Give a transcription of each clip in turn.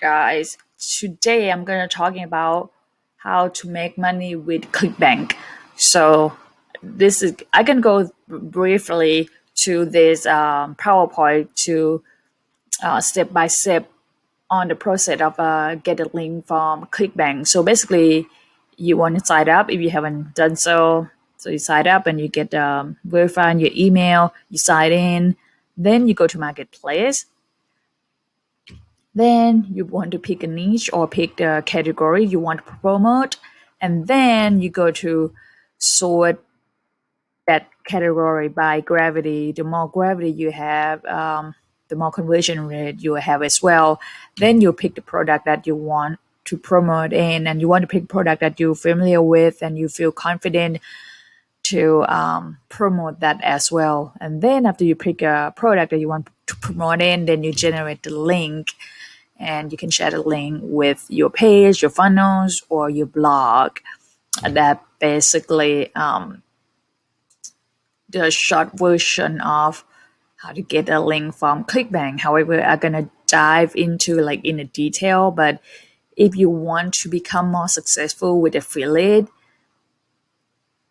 guys. Today I'm gonna talking about how to make money with ClickBank. So I can go briefly to this PowerPoint to step by step on the process of get a link from ClickBank. So basically, you want to sign up if you haven't done so. So you sign up and you get verify your email. You sign in, then you go to Marketplace. Then you want to pick a niche or pick the category you want to promote, and then you go to sort that category by gravity. The more gravity you have, the more conversion rate you have as well. Then you pick the product that you want to promote in, and you want to pick product that you're familiar with and you feel confident to promote that as well. And then after you pick a product that you want to promote in, then you generate the link, and you can share the link with your page, your funnels, or your blog. That basically the short version of how to get a link from ClickBank. However, I'm gonna dive into like in a detail, but if you want to become more successful with affiliate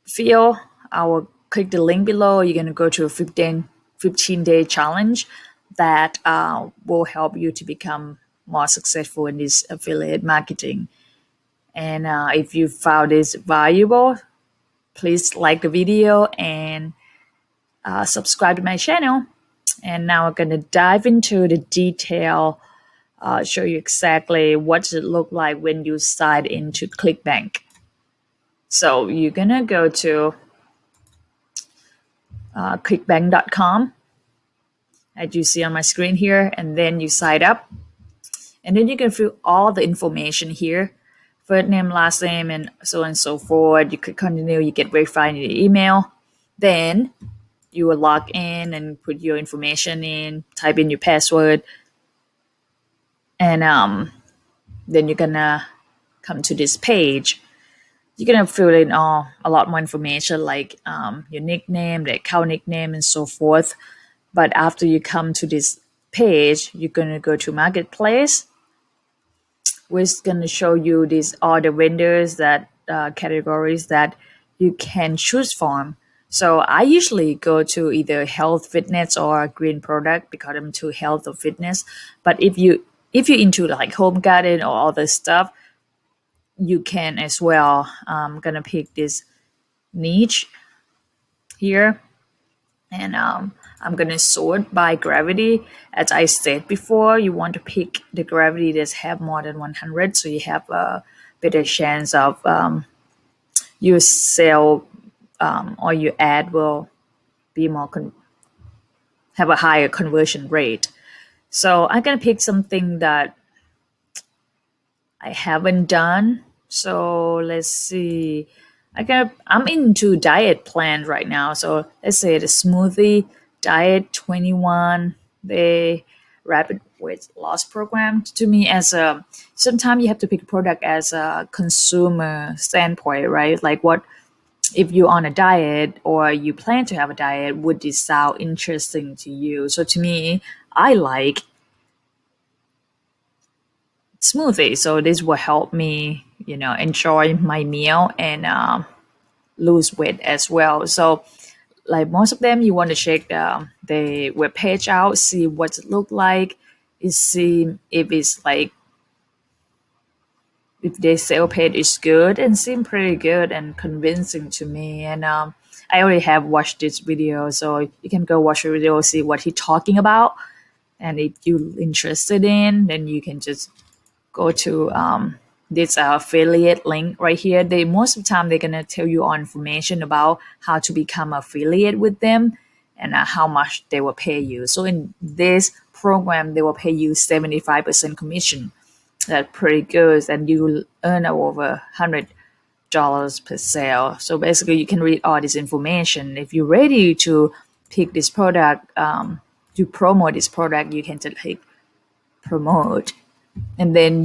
field, I will click the link below. You're gonna go to a 15-day challenge that will help you to become more successful in this affiliate marketing. And if you found this valuable, please like the video and subscribe to my channel. And now I'm going to dive into the detail, show you exactly what does it look like when you sign into ClickBank. So you're going to go to clickbank.com, as you see on my screen here, and then you sign up. And then you can fill all the information here, first name, last name, and so on and so forth. You click continue, you get verified in your email. Then you will log in and put your information in, type in your password, and then you're gonna come to this page. You're gonna fill in a lot more information like your nickname, the account nickname, and so forth. But after you come to this page, you're gonna go to Marketplace, which is gonna show you these all the vendors that categories that you can choose from. So I usually go to either health, fitness, or green product because I'm into health or fitness. But if you're into like home garden or all this stuff, you can as well. I'm gonna pick this niche here, and I'm gonna sort by gravity. As I said before, you want to pick the gravity that have more than 100, so you have a better chance of your sale or your ad will be more have a higher conversion rate. So I'm gonna pick something that I haven't done. So let's see. I'm into diet plan right now. So let's say the smoothie diet 21 day rapid weight loss program. To me, as a sometimes you have to pick a product as a consumer standpoint, right? Like what if you're on a diet or you plan to have a diet, would this sound interesting to you? So to me, I like smoothie. So this will help me, enjoy my meal and lose weight as well. So like most of them, you want to check the web page out, see what it look like, see if it's like if their sale page is good and seem pretty good and convincing to me. And I already have watched this video, so you can go watch the video, see what he's talking about. And if you're interested in, then you can just go to this affiliate link right here. They most of the time they're gonna tell you all information about how to become affiliate with them and how much they will pay you. So in this program, they will pay you 75% commission. That's pretty good, and you will earn over $100 per sale. So basically, you can read all this information. If you're ready to pick this product, to promote this product, you can just click promote, and then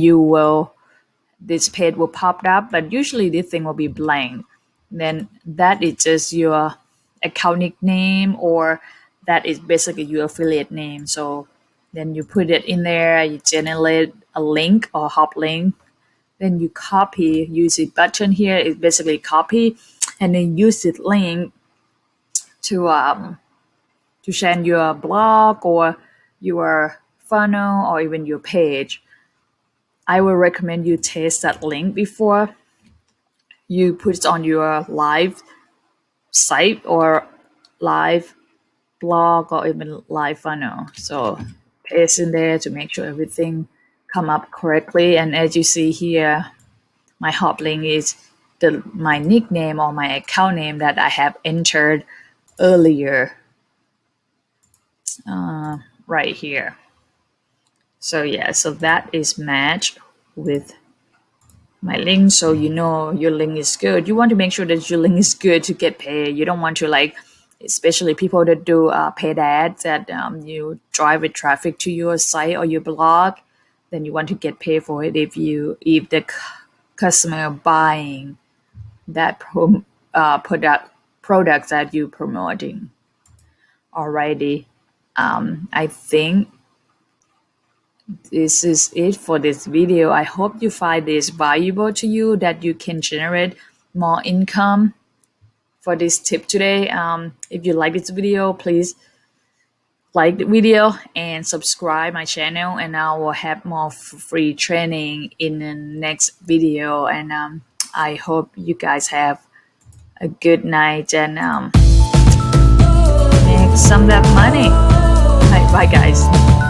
this page will pop up, but usually this thing will be blank. Then that is just your account nickname, or that is basically your affiliate name. So Then you put it in there, you generate a link or hop link. Then you copy, use the button here, it's basically copy, and then use the link to send your blog or your funnel or even your page. I would recommend you test that link before you put it on your live site or live blog or even live funnel. So paste in there to make sure everything come up correctly. And as you see here, my hop link is my nickname or my account name that I have entered earlier right here. So yeah, so that is matched with my link, so you know your link is good. You want to make sure that your link is good to get paid. You don't want to like, especially people that do paid ads that you drive with traffic to your site or your blog, then you want to get paid for it if the customer buying that product that you promoting. Alrighty, I think this is it for this video. I hope you find this valuable to you, that you can generate more income for this tip today. If you like this video, please like the video and subscribe my channel, and I will have more free training in the next video. And I hope you guys have a good night and make some of that money. Bye guys.